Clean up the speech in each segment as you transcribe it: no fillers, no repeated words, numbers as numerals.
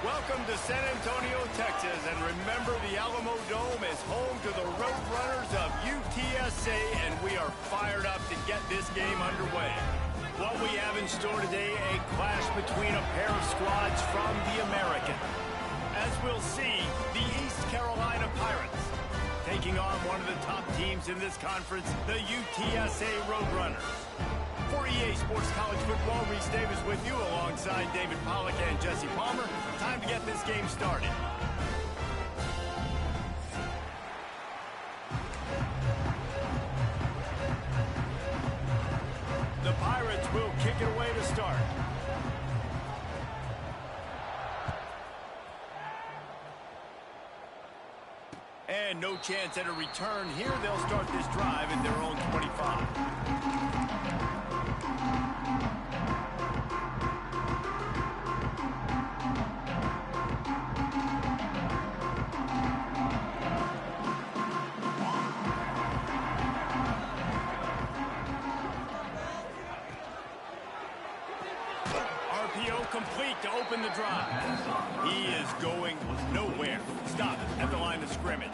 Welcome to San Antonio, Texas, and remember the Alamo Dome is home to the Roadrunners of UTSA, and we are fired up to get this game underway. What we have in store today, a clash between a pair of squads from the American. As we'll see, the East Carolina Pirates taking on one of the top teams in this conference, the UTSA Roadrunners. For EA Sports College Football, Reese Davis with you alongside David Pollack and Jesse Palmer. Time to get this game started. The Pirates will kick it away to start. And no chance at a return here. They'll start this drive at their own 25. Complete to open the drive. He is going nowhere. Stop at the line of scrimmage.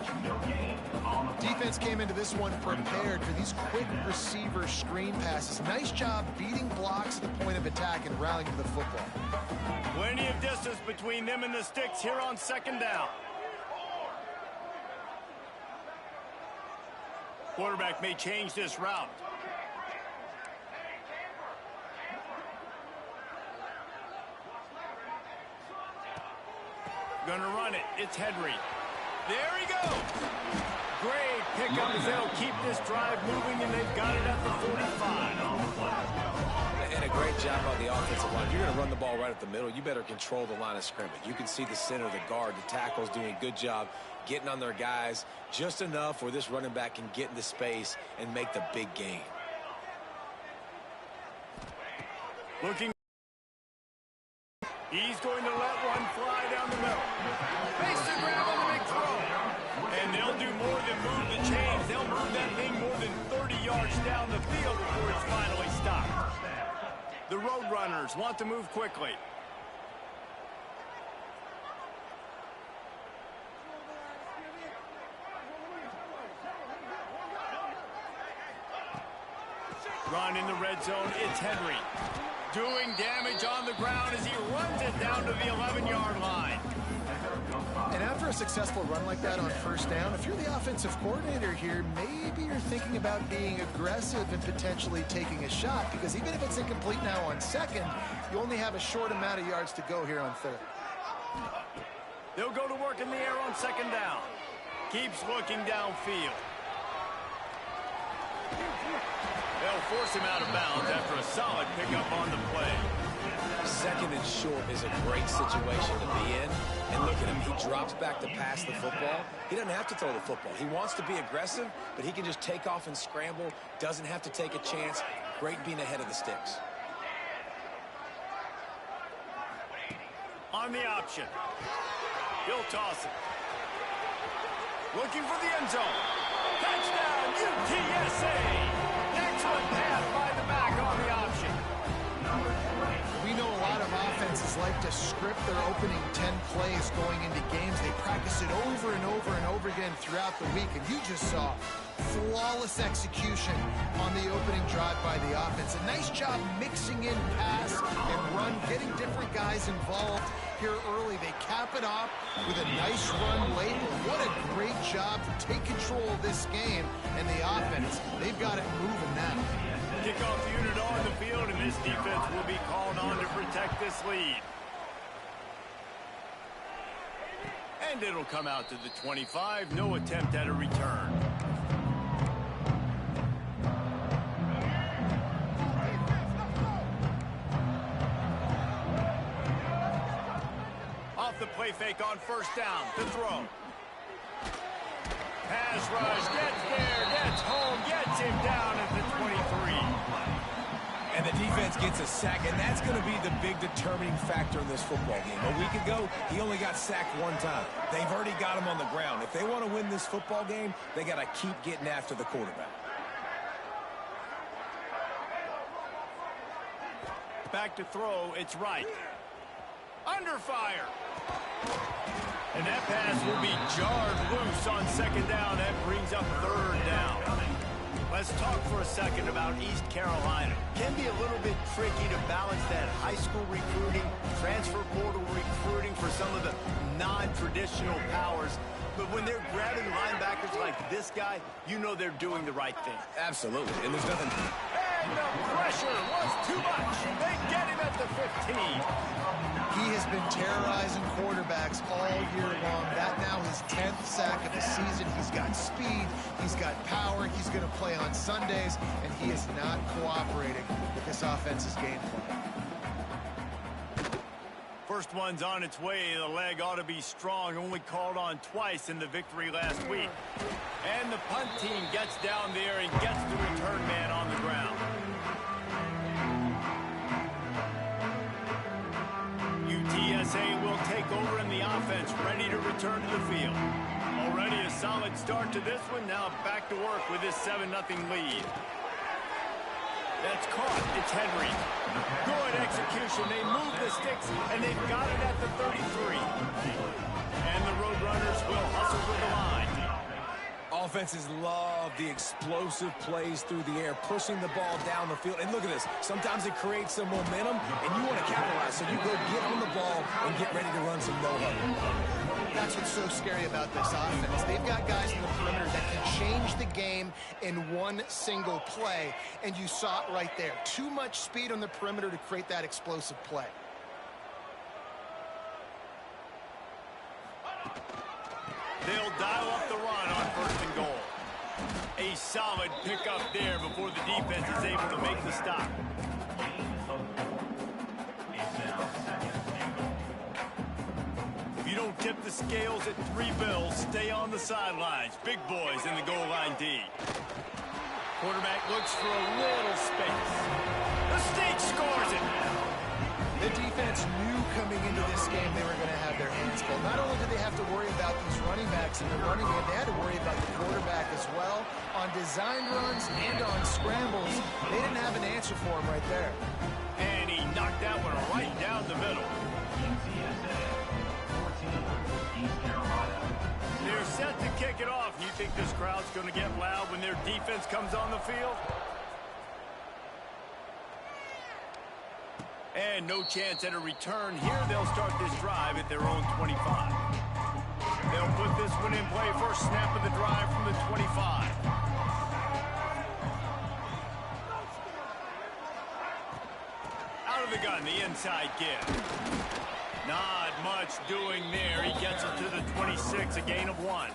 Defense came into this one prepared for these quick receiver screen passes. Nice job beating blocks at the point of attack and rallying to the football. Plenty of distance between them and the sticks here on second down. Quarterback may change this route. Gonna run it. It's Henry. There he goes. Great pickup as they'll keep this drive moving, and they've got it at the 45. And a great job on the offensive line. You're going to run the ball right at the middle. You better control the line of scrimmage. You can see the center, the guard, the tackles doing a good job getting on their guys just enough where this running back can get into space and make the big gain. Looking. He's going to let one fly down the middle. Makes the grab on the big throw. And they'll do more than move the chains. They'll move that thing more than 30 yards down the field before it's finally stopped. The Roadrunners want to move quickly. Run in the red zone. It's Henry. Doing damage on the ground as he runs it down to the 11-yard line. And after a successful run like that on first down, if you're the offensive coordinator here, maybe you're thinking about being aggressive and potentially taking a shot, because even if it's incomplete now on second, you only have a short amount of yards to go here on third. They'll go to work in the air on second down. Keeps looking downfield. They'll force him out of bounds after a solid pickup on the play. Second and short is a great situation to be in. And look at him. He drops back to pass the football. He doesn't have to throw the football. He wants to be aggressive, but he can just take off and scramble. Doesn't have to take a chance. Great being ahead of the sticks. On the option. He'll toss it. Looking for the end zone. Touchdown, UTSA! Excellent pass by the back on the option. We know a lot of offenses like to script their opening 10 plays going into games. They practice it over and over and over again throughout the week, and you just saw flawless execution on the opening drive by the offense. A nice job mixing in pass and run, getting different guys involved here early. They cap it off with a nice run late. What a great job to take control of this game, and the offense, they've got it moving now. Kickoff unit on the field, and this defense will be called on to protect this lead. And it'll come out to the 25. No attempt at a return. Off the play fake on first down to throw. Pass rush, gets there, gets home, gets him down at the 23. And the defense gets a sack, and that's going to be the big determining factor in this football game. A week ago, he only got sacked one time. They've already got him on the ground. If they want to win this football game, they got to keep getting after the quarterback. Back to throw, it's right. Under fire. And that pass will be jarred loose on second down. That brings up third down. Let's talk for a second about East Carolina. Can be a little bit tricky to balance that high school recruiting, transfer portal recruiting for some of the non-traditional powers. But when they're grabbing linebackers like this guy, you know they're doing the right thing. Absolutely. And there's nothing... And the pressure was too much. They get him at the 15. He has been terrorizing quarterbacks all year long. That now his 10th sack of the season. He's got speed. He's got power. He's going to play on Sundays, and he is not cooperating with this offense's game plan. First one's on its way. The leg ought to be strong. Only called on twice in the victory last week. And the punt team gets down there and gets the return man on the ground. UTSA will take over in the offense, ready to return to the field. Already a solid start to this one. Now back to work with this 7-0 lead. That's caught. It's Henry. Good execution. They move the sticks, and they've got it at the 33. And the Roadrunners will hustle to the line. Offenses love the explosive plays through the air, pushing the ball down the field. And look at this. Sometimes it creates some momentum, and you want to capitalize. So you go get on the ball and get ready to run some no-huddle. That's what's so scary about this offense. They've got guys in the perimeter that can change the game in one single play, and you saw it right there. Too much speed on the perimeter to create that explosive play. They'll dial up the run on 1st and goal. A solid pickup there before the defense is able to make the stop. If you don't tip the scales at 3 bills, stay on the sidelines. Big boys in the goal line D. Quarterback looks for a little space. The State scores it. The defense knew coming into this game they were going to have their hands full. Not only did they have to worry about these running backs in the running game, they had to worry about the quarterback as well. On design runs and on scrambles, they didn't have an answer for him right there. And he knocked that one right down the middle. They're set to kick it off. You think this crowd's going to get loud when their defense comes on the field? And no chance at a return here. They'll start this drive at their own 25. They'll put this one in play. First snap of the drive from the 25. Out of the gun, the inside give. Not much doing there. He gets it to the 26, a gain of 1.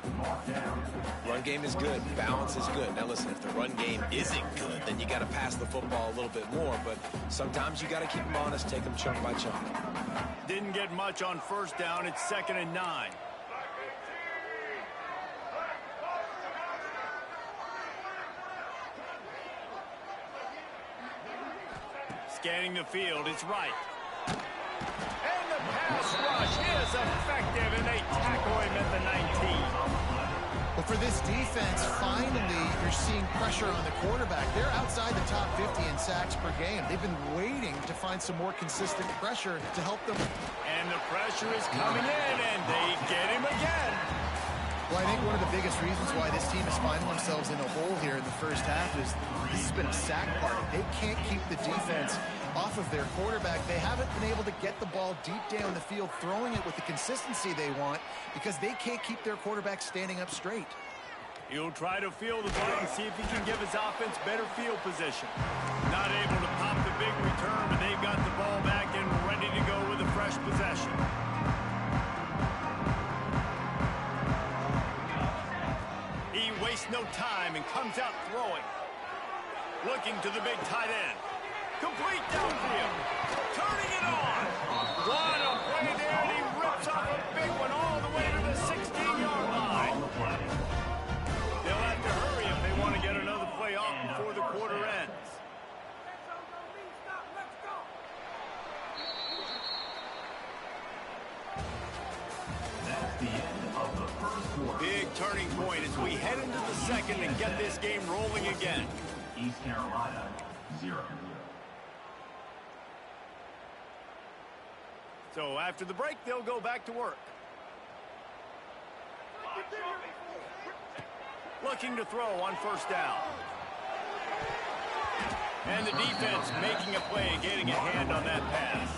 Run game is good. Balance is good. Now listen, if the run game isn't good, then you got to pass the football a little bit more. But sometimes you got to keep them honest, take them chunk by chunk. Didn't get much on 1st down. It's 2nd and 9. Scanning the field, it's right. And the pass rush is effective, and they tackle him at the 19. Well, for this defense, finally, you're seeing pressure on the quarterback. They're outside the top 50 in sacks per game. They've been waiting to find some more consistent pressure to help them. And the pressure is coming in, and they get him again. Well, I think one of the biggest reasons why this team is finding themselves in a hole here in the first half is this has been a sack party. They can't keep the defense off of their quarterback. They haven't been able to get the ball deep down the field, throwing it with the consistency they want because they can't keep their quarterback standing up straight. He'll try to field the ball and see if he can give his offense better field position. Not able to pop the big return, but they've got the ball back and ready to go with a fresh possession. He wastes no time and comes out throwing. Looking to the big tight end. Complete downfield. Turning it on. What a play there, and he rips off a big one all the way to the 16-yard line. They'll have to hurry if they want to get another play off before the quarter ends. Big turning point as we head into the second and get this game rolling again. East Carolina, 0. So after the break, they'll go back to work. Looking to throw on first down. And the defense making a play and getting a hand on that pass.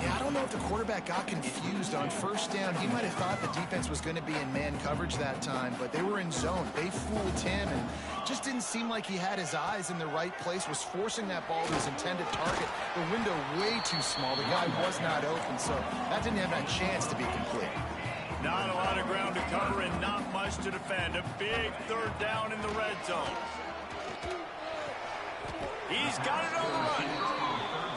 Yeah, I don't know if the quarterback got confused on first down. He might have thought the defense was going to be in man coverage that time, but they were in zone. They fooled him and just didn't seem like he had his eyes in the right place, was forcing that ball to his intended target. The window way too small. The guy was not open, so that didn't have that chance to be complete. Not a lot of ground to cover and not much to defend. A big third down in the red zone. He's got it on the run.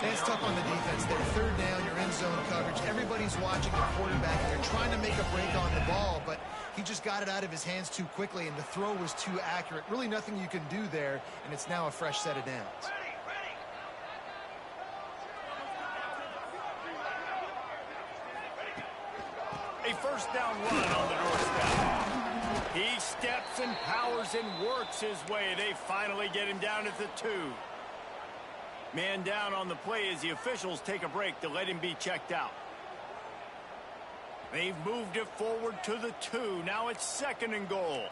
That's tough on the defense there. Third down, you're in zone coverage. Everybody's watching the quarterback. They're trying to make a break on the ball, but he just got it out of his hands too quickly, and the throw was too accurate. Really nothing you can do there, and it's now a fresh set of downs. A first down run on the doorstep. He steps and powers and works his way. They finally get him down at the 2. Man down on the play as the officials take a break to let him be checked out. They've moved it forward to the 2. Now it's 2nd and goal.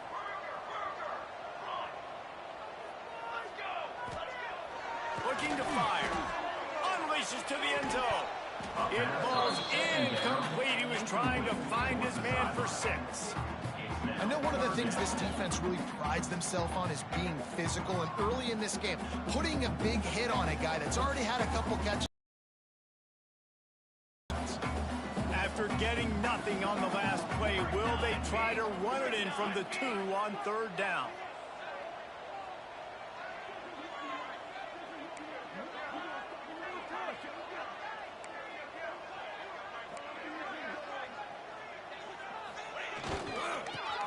Looking to fire. Unleashes to the end zone. It falls incomplete. He was trying to find his man for 6. I know one of the things this defense really prides themselves on is being physical, and early in this game, putting a big hit on a guy that's already had a couple catches. After getting nothing on the last play, will they try to run it in from the 2 on third down?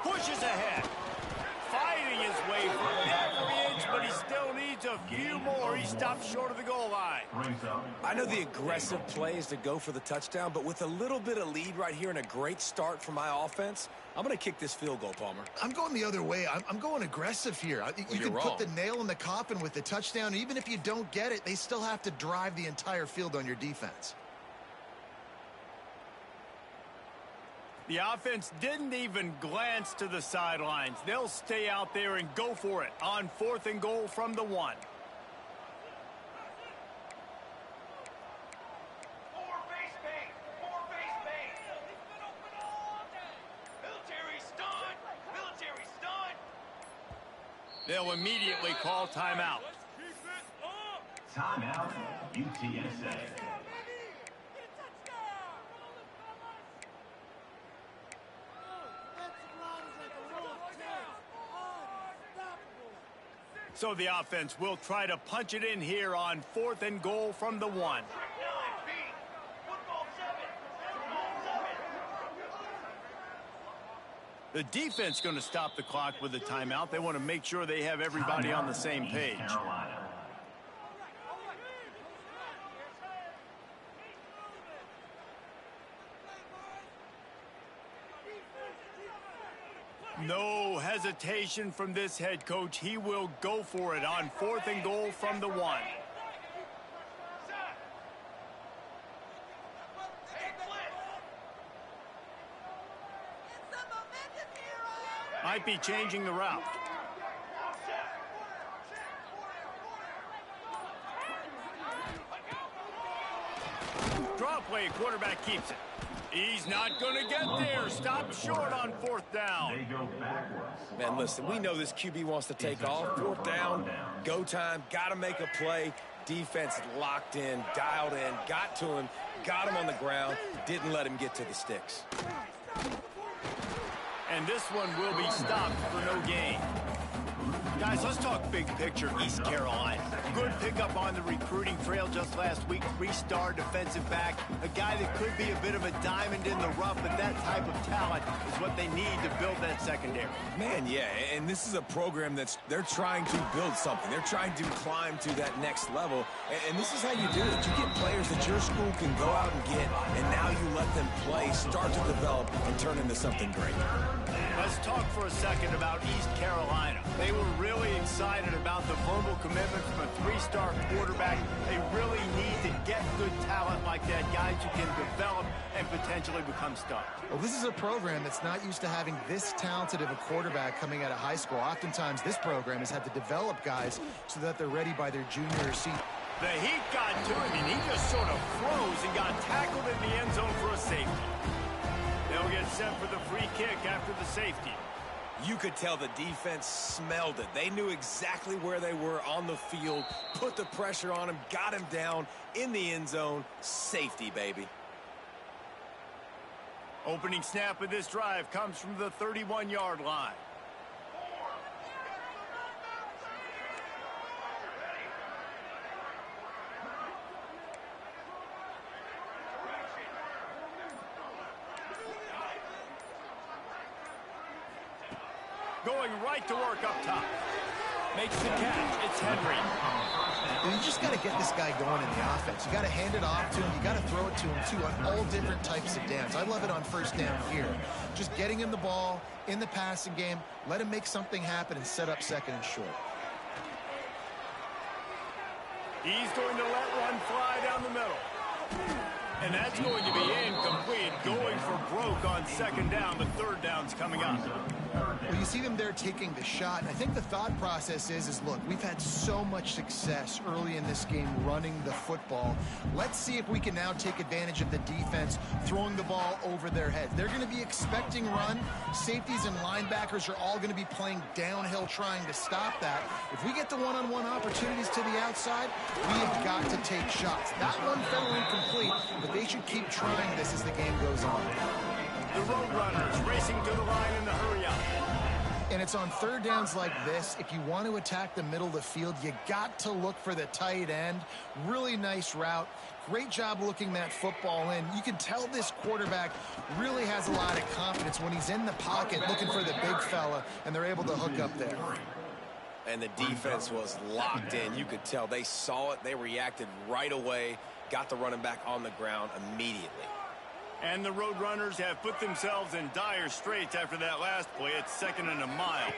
Pushes ahead. Fighting his way for every inch, but he still needs a few more. He stops short of the goal line. I know the aggressive play is to go for the touchdown, but with a little bit of lead right here and a great start for my offense, I'm going to kick this field goal, Palmer. I'm going the other way. I'm going aggressive here. You can put the nail in the coffin with the touchdown. Even if you don't get it, they still have to drive the entire field on your defense. The offense didn't even glance to the sidelines. They'll stay out there and go for it on 4th and goal from the 1. They'll immediately call timeout. Timeout, UTSA. So the offense will try to punch it in here on 4th and goal from the 1. The defense going to stop the clock with a timeout. They want to make sure they have everybody on the same page. No hesitation from this head coach. He will go for it on 4th and goal from the 1. Might be changing the route. Draw play, quarterback keeps it. He's not going to get there. Stop short on 4th down. They go backwards. Man, listen, we know this QB wants to take off. 4th down, go time, got to make a play. Defense locked in, dialed in, got to him, got him on the ground, didn't let him get to the sticks. And this one will be stopped for no gain. Guys, let's talk big picture East Carolina. Good pickup on the recruiting trail just last week. 3-star defensive back. A guy that could be a bit of a diamond in the rough, but that type of talent is what they need to build that secondary. Man, yeah, and this is a program they're trying to build something. They're trying to climb to that next level, and this is how you do it. You get players that your school can go out and get, and now you let them play, start to develop, and turn into something great. Let's talk for a second about East Carolina. They were really excited about the verbal commitment from a three-star quarterback, they really need to get good talent like that, guys who can develop and potentially become stars. Well, this is a program that's not used to having this talented of a quarterback coming out of high school. Oftentimes, this program has had to develop guys so that they're ready by their junior or senior. The heat got to him, and he just sort of froze and got tackled in the end zone for a safety. They'll get set for the free kick after the safety. You could tell the defense smelled it. They knew exactly where they were on the field, put the pressure on him, got him down in the end zone. Safety, baby. Opening snap of this drive comes from the 31-yard line. Going right to work up top. Makes the catch. It's Henry. You just got to get this guy going in the offense. You got to hand it off to him. You got to throw it to him, too, on all different types of downs. I love it on first down here. Just getting him the ball in the passing game. Let him make something happen and set up second and short. He's going to let one fly down the middle. And that's going to be incomplete. Going for broke on second down, but third down's coming up. Well, you see them there taking the shot, and I think the thought process is look, we've had so much success early in this game running the football. Let's see if we can now take advantage of the defense throwing the ball over their heads. They're going to be expecting run. Safeties and linebackers are all going to be playing downhill trying to stop that. If we get the one-on-one opportunities to the outside, we have got to take shots. That one fell incomplete, but they should keep trying this as the game goes on. The Roadrunners racing to the line in the hurry up. And it's on third downs like this. If you want to attack the middle of the field, you got to look for the tight end. Really nice route. Great job looking that football in. You can tell this quarterback really has a lot of confidence when he's in the pocket looking for the big fella, and they're able to hook up there. And the defense was locked in. You could tell they saw it. They reacted right away. Got the running back on the ground immediately. And the Roadrunners have put themselves in dire straits after that last play. It's second and a mile.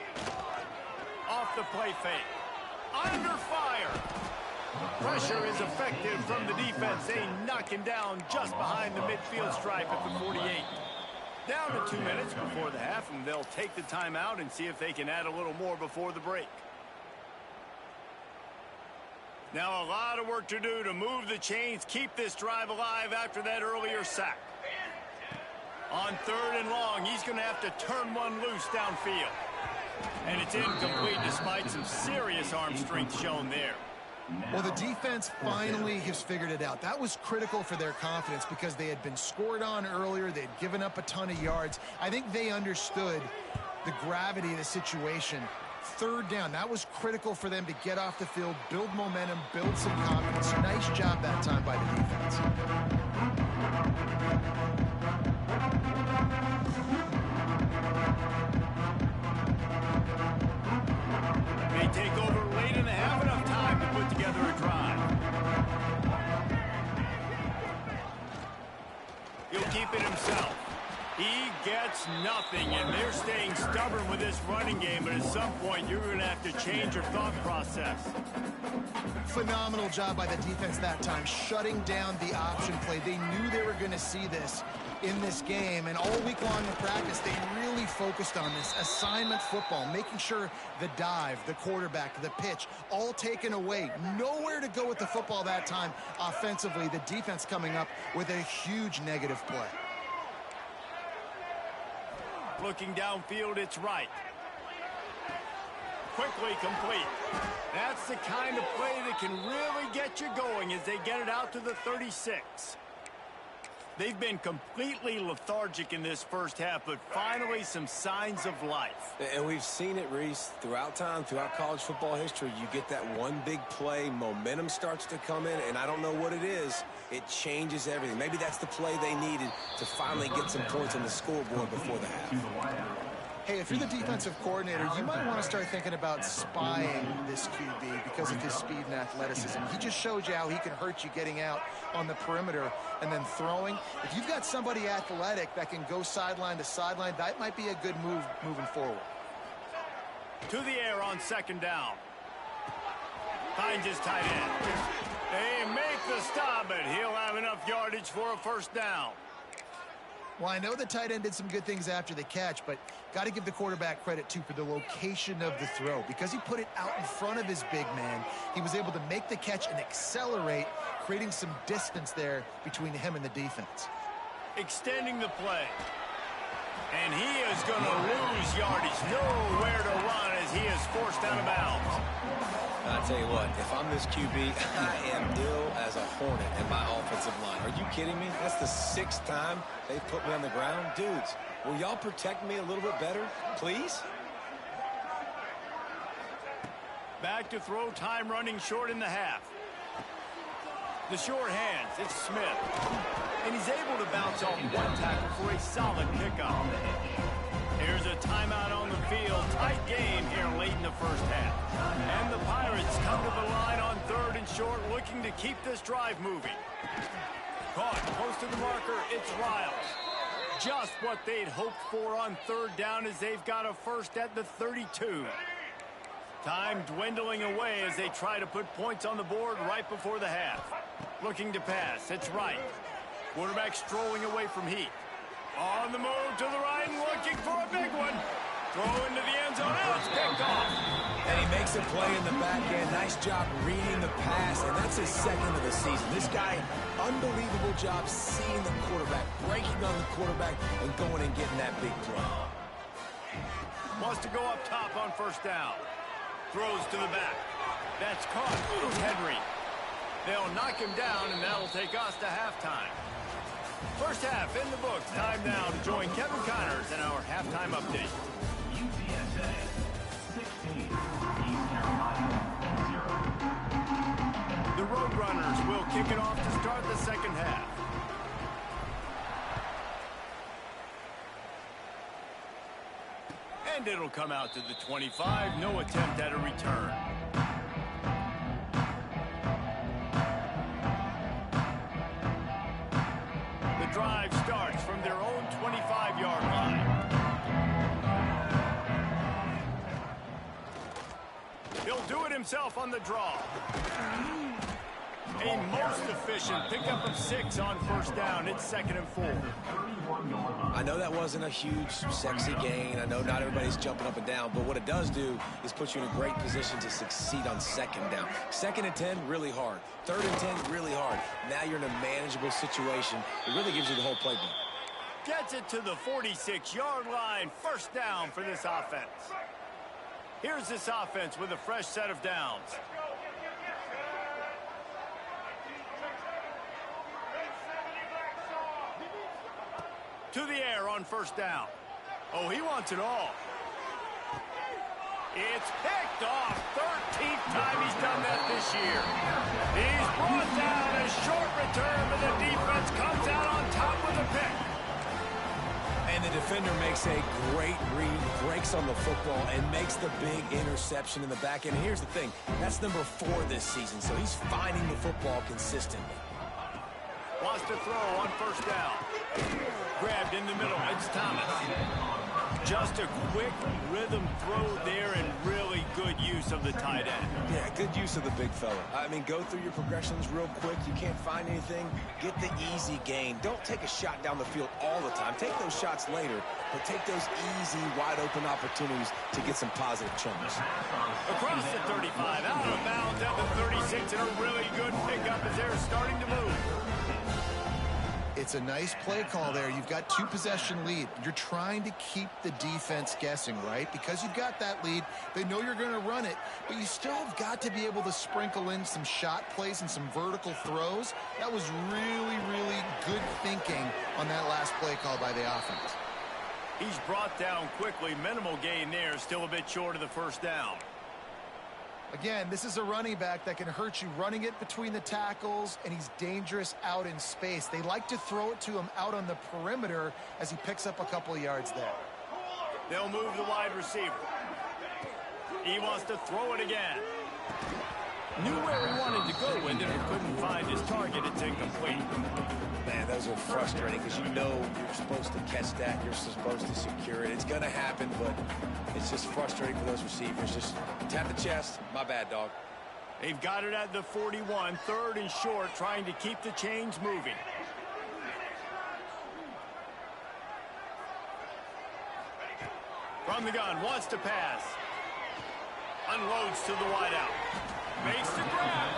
Off the play fake. Under fire. Pressure is effective from the defense. They knock him down just behind the midfield stripe at the 48. Down to 2 minutes before the half, and they'll take the timeout and see if they can add a little more before the break. Now a lot of work to do to move the chains, keep this drive alive after that earlier sack. On third and long, he's going to have to turn one loose downfield. And it's incomplete despite some serious arm strength shown there. Well, the defense finally has figured it out. That was critical for their confidence because they had been scored on earlier. They'd given up a ton of yards. I think they understood the gravity of the situation. Third down, that was critical for them to get off the field, build momentum, build some confidence. Nice job that time by the defense. They take over late in the half, enough time to put together a drive. He'll keep it himself. He gets nothing, and they're staying stubborn with this running game, but at some point you're going to have to change your thought process. Phenomenal job by the defense that time, shutting down the option play. They knew they were going to see this in this game, and all week long in practice, they really focused on this assignment football, making sure the dive, the quarterback, the pitch, all taken away. Nowhere to go with the football that time offensively. The defense coming up with a huge negative play. Looking downfield, it's right. Quickly complete. That's the kind of play that can really get you going as they get it out to the 36. They've been completely lethargic in this first half, but finally some signs of life. And we've seen it, Reese, throughout time, throughout college football history. You get that one big play, momentum starts to come in, and I don't know what it is. It changes everything. Maybe that's the play they needed to finally get some points on the scoreboard before the half. Hey, if you're the defensive coordinator, you might want to start thinking about spying this QB because of his speed and athleticism. He just showed you how he can hurt you getting out on the perimeter and then throwing. If you've got somebody athletic that can go sideline to sideline, that might be a good move moving forward. To the air on second down. Finds his tight end. They make the stop, but he'll have enough yardage for a first down. Well, I know the tight end did some good things after the catch, but got to give the quarterback credit, too, for the location of the throw. Because he put it out in front of his big man, he was able to make the catch and accelerate, creating some distance there between him and the defense. Extending the play. And he is going to lose yardage. Nowhere to run as he is forced out of bounds. I'll tell you what, if I'm this QB, I am ill as a hornet in my offensive line. Are you kidding me? That's the 6th time they've put me on the ground. Dudes, will y'all protect me a little bit better, please? Back to throw, time running short in the half. The short hands, it's Smith. And he's able to bounce off one tackle for a solid pickup. Here's a timeout on the field. Tight game here late in the first half. And the Pirates come to the line on 3rd and short, looking to keep this drive moving. Caught close to the marker, it's Riles. Just what they'd hoped for on 3rd down as they've got a first at the 32. Time dwindling away as they try to put points on the board right before the half. Looking to pass, it's Wright. Quarterback strolling away from Heath. On the move to the right and looking for a big one. Throw into the end zone. Now it's picked off. And he makes a play in the back end. Nice job reading the pass, and that's his 2nd of the season. This guy, unbelievable job seeing the quarterback, breaking on the quarterback, and going and getting that big play. Wants to go up top on first down. Throws to the back. That's caught. It's Henry. They'll knock him down, and that'll take us to halftime. First half in the books. Time now to join Kevin Connors in our halftime update. UTSA 16, East Carolina 0. The Roadrunners will kick it off to start the second half. And it'll come out to the 25. No attempt at a return. The drive starts from their own 25-yard line. He'll do it himself on the draw. A most efficient pickup of 6 on first down. It's 2nd and 4. I know that wasn't a huge, sexy gain. I know not everybody's jumping up and down, but what it does do is put you in a great position to succeed on 2nd down. 2nd and 10, really hard. 3rd and 10, really hard. Now you're in a manageable situation. It really gives you the whole playbook. Gets it to the 46-yard line. First down for this offense. Here's this offense with a fresh set of downs. To the air on first down. Oh, he wants it all. It's picked off. 13th time he's done that this year. He's brought down a short return, but the defense comes out on top with a pick. And the defender makes a great read, breaks on the football, and makes the big interception in the back end. Here's the thing. That's number 4 this season, so he's finding the football consistently. Wants to throw on first down. Grabbed in the middle. It's Thomas. Just a quick rhythm throw there and really good use of the tight end. Yeah, good use of the big fella. I mean, go through your progressions real quick. You can't find anything. Get the easy gain. Don't take a shot down the field all the time. Take those shots later, but take those easy, wide-open opportunities to get some positive chunks. Across the 35, out of bounds at the 36, and a really good pickup as they're starting to move. It's a nice play call there. You've got 2-possession lead. You're trying to keep the defense guessing, right? Because you've got that lead, they know you're going to run it, but you still have got to be able to sprinkle in some shot plays and some vertical throws. That was really, really good thinking on that last play call by the offense. He's brought down quickly. Minimal gain there. Still a bit short of the first down. Again, this is a running back that can hurt you running it between the tackles, and he's dangerous out in space. They like to throw it to him out on the perimeter as he picks up a couple of yards there. They'll move the wide receiver. He wants to throw it again. Knew where he wanted to go with it, but couldn't find his target. It's incomplete. Man, those are frustrating because you know you're supposed to catch that. You're supposed to secure it. It's going to happen, but it's just frustrating for those receivers. Just tap the chest. My bad, dog. They've got it at the 41, 3rd and short, trying to keep the chains moving. From the gun, wants to pass. Unloads to the wideout. Makes the grab.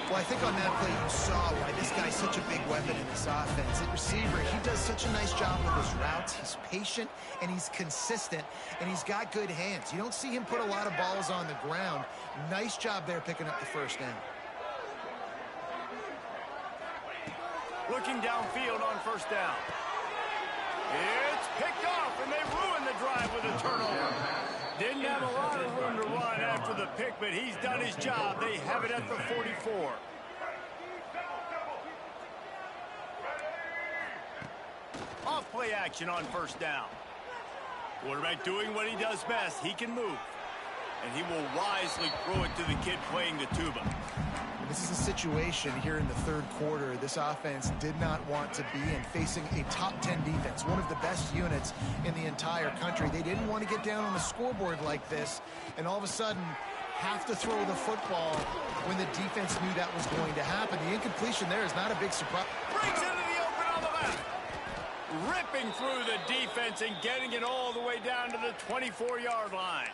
Well, I think on that play you saw why this guy's such a big weapon in this offense. At receiver, he does such a nice job with his routes. He's patient, and he's consistent, and he's got good hands. You don't see him put a lot of balls on the ground. Nice job there picking up the first down. Looking downfield on first down. It's picked off, and they ruin the drive with a turnover. Didn't have a lot of room to run after the pick, but he's done his job. They have it at the 44. Off play action on first down. Quarterback doing what he does best. He can move. And he will wisely throw it to the kid playing the tuba. This is a situation here in the 3rd quarter this offense did not want to be in, facing a top 10 defense, one of the best units in the entire country. They didn't want to get down on the scoreboard like this, and all of a sudden have to throw the football when the defense knew that was going to happen. The incompletion there is not a big surprise. Breaks into the open on the back. Ripping through the defense and getting it all the way down to the 24-yard line.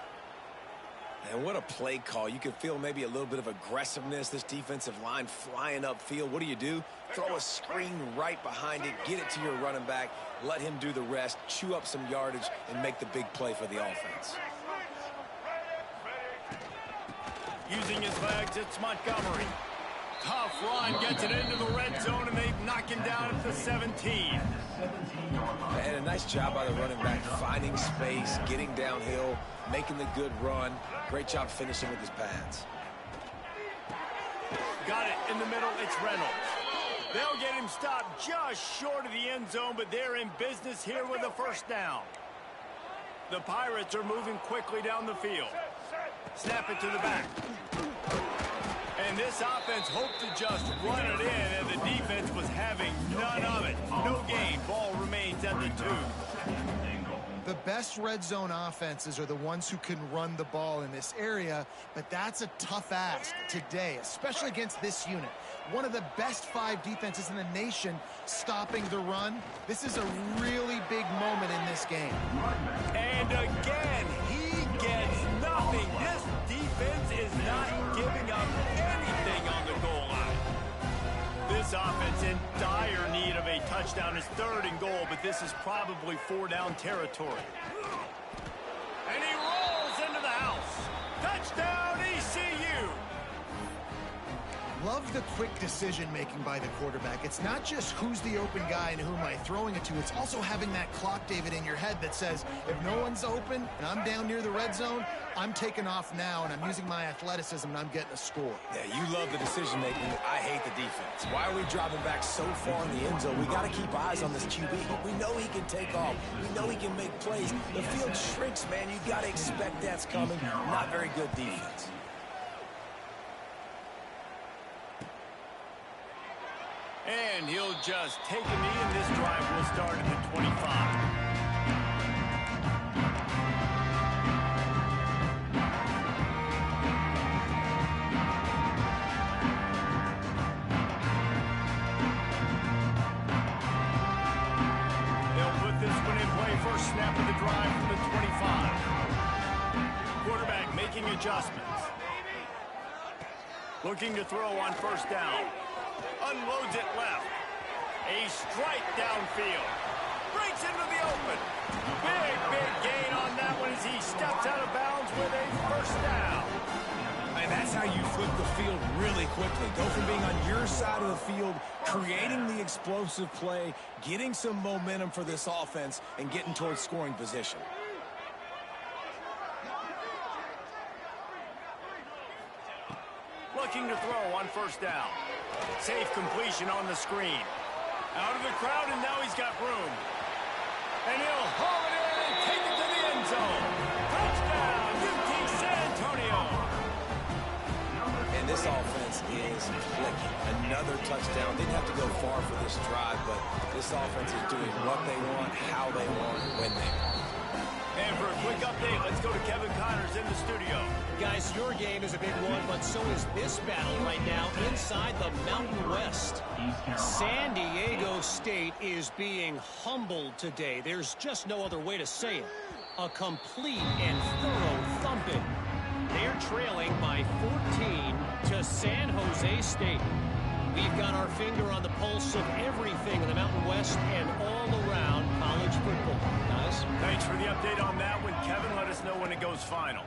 And what a play call. You can feel maybe a little bit of aggressiveness, this defensive line flying upfield. What do? Throw a screen right behind it, get it to your running back, let him do the rest, chew up some yardage, and make the big play for the offense. Using his legs, it's Montgomery. Tough run, gets it into the red zone, and they knock him down at the 17. And a nice job by the running back, finding space, getting downhill, making the good run. Great job finishing with his pads. Got it in the middle, it's Reynolds. They'll get him stopped just short of the end zone, but they're in business here with a first down. The Pirates are moving quickly down the field. Snap it to the back. And this offense hoped to just run it in, and the defense was having none of it. No gain. Ball remains at the 2. The best red zone offenses are the ones who can run the ball in this area, but that's a tough ask today, especially against this unit. One of the best 5 defenses in the nation stopping the run. This is a really big moment in this game. And again, he gets nothing. This defense is not giving up anything on the goal line. This offense in dire need of a touchdown. Is 3rd and goal, but this is probably 4-down territory. And he rolls into the house. Touchdown, ECU. Love the quick decision-making by the quarterback. It's not just who's the open guy and who am I throwing it to. It's also having that clock, David, in your head that says, if no one's open and I'm down near the red zone, I'm taking off now, and I'm using my athleticism, and I'm getting a score. Yeah, you love the decision-making. I hate the defense. Why are we dropping back so far in the end zone? We got to keep eyes on this QB. We know he can take off. We know he can make plays. The field shrinks, man. You got to expect that's coming. Not very good defense. And he'll just take a knee, and this drive will start at the 25. Snap of the drive from the 25. Quarterback making adjustments. Looking to throw on first down. Unloads it left. A strike downfield. Breaks into the open. Big gain on that one as he steps out of bounds with a first down. And that's how you flip the field really quickly. Go from being on your side of the field, creating the explosive play, getting some momentum for this offense, and getting towards scoring position. Looking to throw on first down. Safe completion on the screen. Out of the crowd, and now he's got room. And he'll haul it in and take it to the end zone. Touchdown, UT San Antonio. And this offense is clicking. Another touchdown. Didn't have to go far for this drive, but this offense is doing what they want, how they want, when they want. And for a quick update, let's go to Kevin Connors in the studio. Guys, your game is a big one, but so is this battle right now inside the Mountain West. San Diego State is being humbled today. There's just no other way to say it. A complete and thorough thumping. They're trailing by 14 to San Jose State. We've got our finger on the pulse of everything in the Mountain West and all around college football. Guys? Thanks for the update on that one, Kevin. Let us know when it goes final.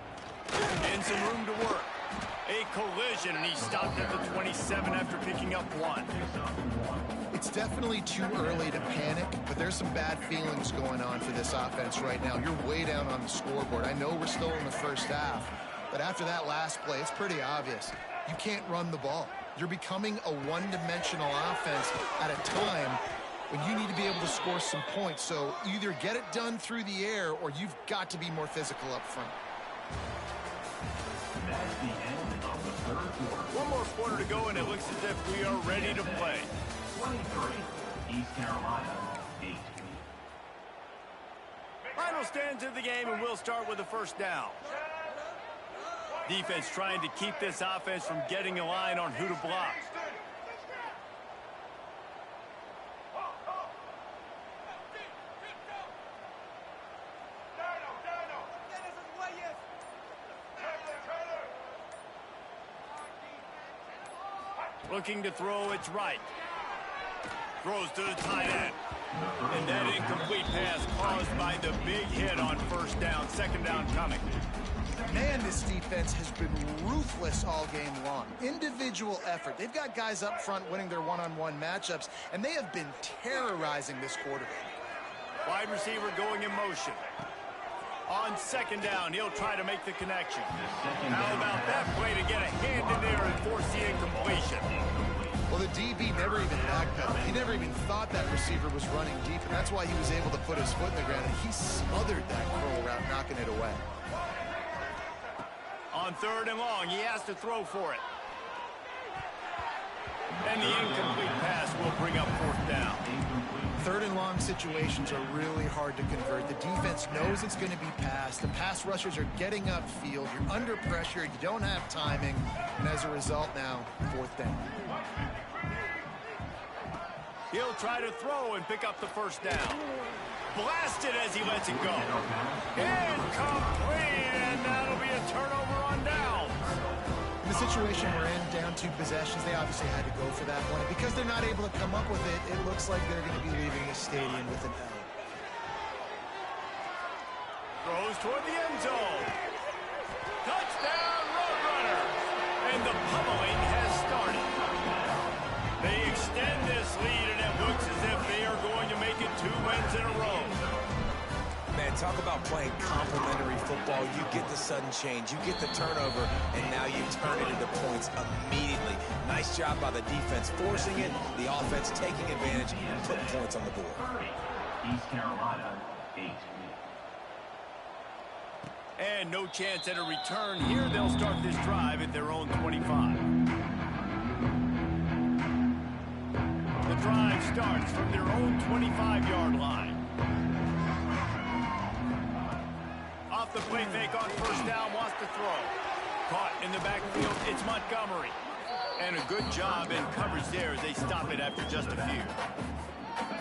And some room to work. A collision, and he stopped at the 27 after picking up 1. It's definitely too early to panic, but there's some bad feelings going on for this offense right now. You're way down on the scoreboard. I know we're still in the first half, but after that last play, it's pretty obvious. You can't run the ball. You're becoming a one-dimensional offense at a time when you need to be able to score some points. So either get it done through the air or you've got to be more physical up front. That's the end of the third quarter. One more quarter to go, and it looks as if we are ready to play. 23, East Carolina, 8. Final stands of the game, and we'll start with the first down. Defense trying to keep this offense from getting a line on who to block. Looking to throw, it's right. Throws to the tight end. And that incomplete pass caused by the big hit on first down. Second down coming. Man, this defense has been ruthless all game long. Individual effort. They've got guys up front winning their one-on-one matchups, and they have been terrorizing this quarterback. Wide receiver going in motion. On second down, he'll try to make the connection. How about that play to get a hand in there and force the incompletion? Well, the DB never even backpedaled. He never even thought that receiver was running deep, and that's why he was able to put his foot in the ground, and he smothered that curl route, knocking it away. On third and long, he has to throw for it. And the incomplete pass will bring up fourth down. Third and long situations are really hard to convert. The defense knows it's going to be passed. The pass rushers are getting upfield. You're under pressure. You don't have timing. And as a result now, fourth down. He'll try to throw and pick up the first down. Blasted as he lets it go. Incomplete, and that'll be a turnover on down. In the situation we're in, down 2 possessions, they obviously had to go for that one. And because they're not able to come up with it, it looks like they're going to be leaving the stadium with an L. Throws toward the end zone. Touchdown, Roadrunner. And the pummeling has started. They extend this lead, and it looks as if they are going to make it 2 wins in a row. Man, talk about playing complementary football. You get the sudden change, you get the turnover, and now you turn it into points immediately. Nice job by the defense forcing it, the offense taking advantage and putting points on the board. 30, East Carolina, 8. And no chance at a return here. They'll start this drive at their own 25. The drive starts from their own 25-yard line. Off the play fake on first down, wants to throw. Caught in the backfield, it's Montgomery. And a good job in coverage there as they stop it after just a few.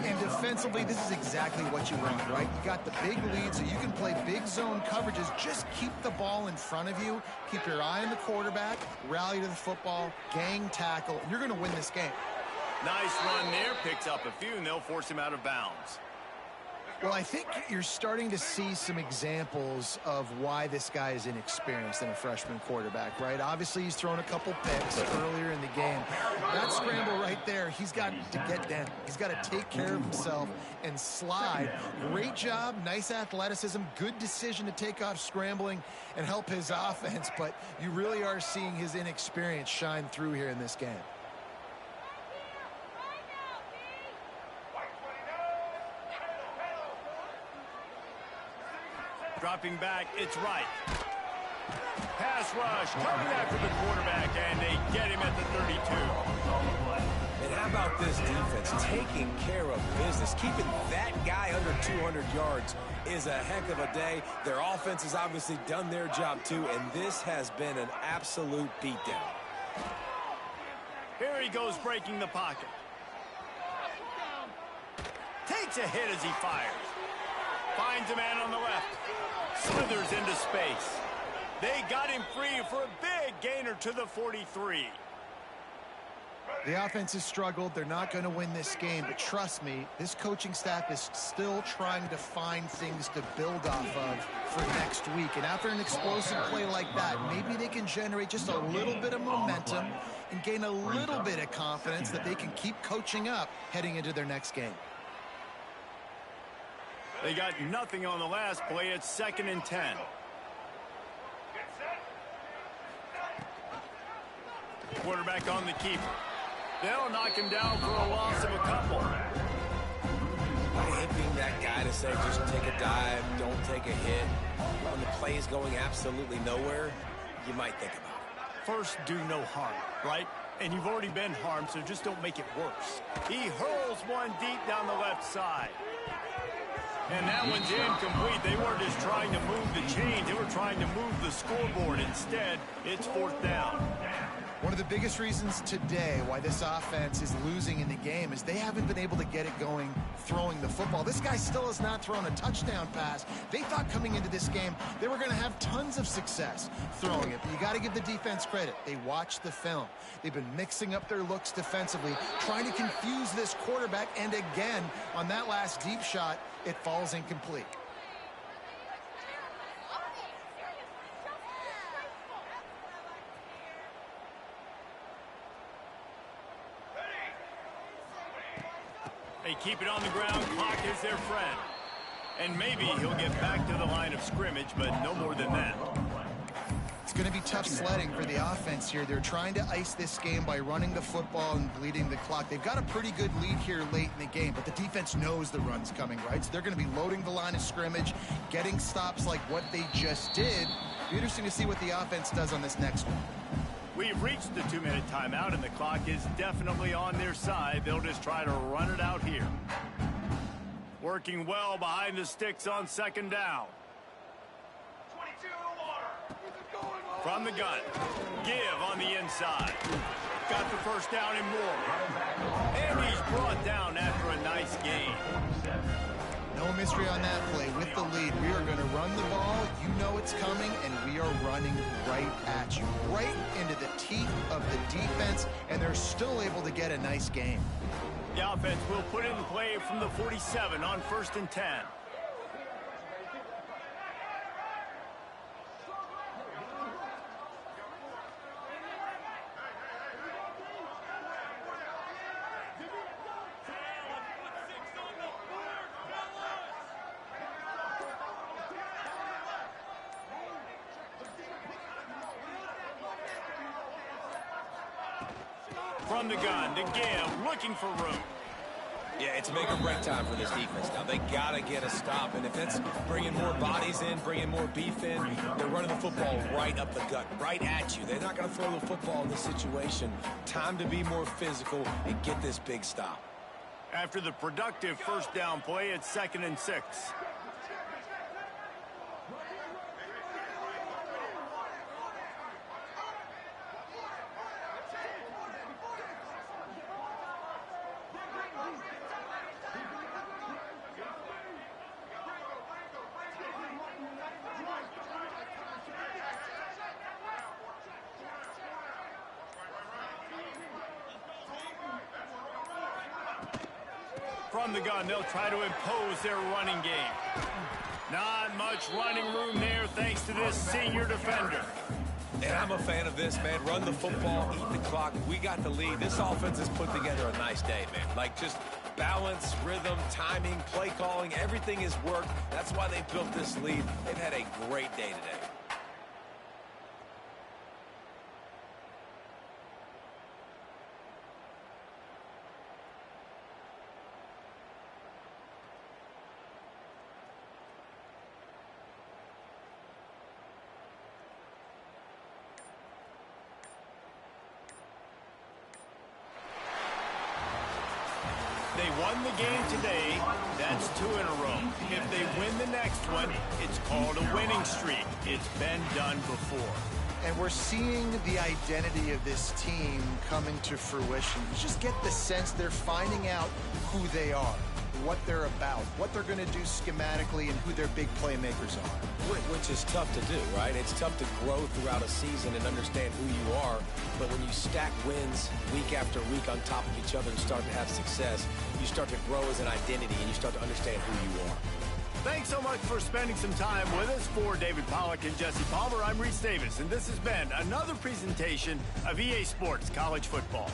And defensively, this is exactly what you want, right? You got the big lead, so you can play big zone coverages. Just keep the ball in front of you. Keep your eye on the quarterback. Rally to the football. Gang tackle. And you're going to win this game. Nice run there. Picks up a few, and they'll force him out of bounds. Well, I think you're starting to see some examples of why this guy is inexperienced in a freshman quarterback, right? Obviously, he's thrown a couple picks earlier in the game. That scramble right there, he's got to get down. He's got to take care of himself and slide. Great job, nice athleticism, good decision to take off scrambling and help his offense, but you really are seeing his inexperience shine through here in this game. Dropping back, it's right. Pass rush, coming after the quarterback, and they get him at the 32. And And how about this defense taking care of business? Keeping that guy under 200 yards is a heck of a day. Their offense has obviously done their job too, and this has been an absolute beatdown. Here he goes breaking the pocket. Takes a hit as he fires. Finds a man on the left. Slithers into space. They got him free for a big gainer to the 43. The offense has struggled. They're not going to win this game, but trust me, this coaching staff is still trying to find things to build off of for next week. And after an explosive play like that, maybe they can generate just a little bit of momentum and gain a little bit of confidence that they can keep coaching up heading into their next game. They got nothing on the last play. It's 2nd and 10. Quarterback on the keeper. They'll knock him down for a loss of a couple. I hate being that guy to say just take a dive, don't take a hit. When the play is going absolutely nowhere, you might think about it. First, do no harm, right? And you've already been harmed, so just don't make it worse. He hurls one deep down the left side. And that one's incomplete. They weren't just trying to move the chains. They were trying to move the scoreboard. Instead, it's 4th down. One of the biggest reasons today why this offense is losing in the game is they haven't been able to get it going throwing the football. This guy still has not thrown a touchdown pass. They thought coming into this game they were going to have tons of success throwing it. But you got to give the defense credit. They watched the film. They've been mixing up their looks defensively, trying to confuse this quarterback. And again, on that last deep shot, it falls incomplete. They keep it on the ground. Clock is their friend. And maybe he'll get back to the line of scrimmage, but no more than that. It's going to be tough sledding for the offense here. They're trying to ice this game by running the football and bleeding the clock. They've got a pretty good lead here late in the game, but the defense knows the run's coming, right? So they're going to be loading the line of scrimmage, getting stops like what they just did. It'll be interesting to see what the offense does on this next one. We've reached the 2-minute timeout, and the clock is definitely on their side. They'll just try to run it out here. Working well behind the sticks on 2nd down. From the gun. Give on the inside. Got the first down and more. And he's brought down after a nice gain. No mystery on that play. With the lead, we are going to run the ball. You know it's coming, and we are running right at you. Right into the teeth of the defense, and they're still able to get a nice game. The offense will put it in play from the 47 on 1st and 10. From the gun to Give, looking for room. Yeah, it's make or break time for this defense now. They got to get a stop, and if that's bringing more bodies in, bringing more beef in, they're running the football right up the gut, right at you. They're not going to throw the football in this situation. Time to be more physical and get this big stop. After the productive first down play, it's 2nd and 6. From the gun, they'll try to impose their running game. Not much running room there thanks to this senior defender. And I'm a fan of this, man. Run the football, eat the clock. We got the lead. This offense has put together a nice day, man. Like just balance, rhythm, timing, play calling, everything has worked. That's why they built this lead. They've had a great day today. They won the game today. That's 2 in a row. If they win the next one, it's called a winning streak. It's been done before. And we're seeing the identity of this team coming to fruition. You just get the sense they're finding out who they are, what they're about, what they're going to do schematically, and who their big playmakers are. Which is tough to do, right? It's tough to grow throughout a season and understand who you are. But when you stack wins week after week on top of each other and start to have success, you start to grow as an identity and you start to understand who you are. Thanks so much for spending some time with us. For David Pollack and Jesse Palmer, I'm Reese Davis, and this has been another presentation of EA Sports College Football.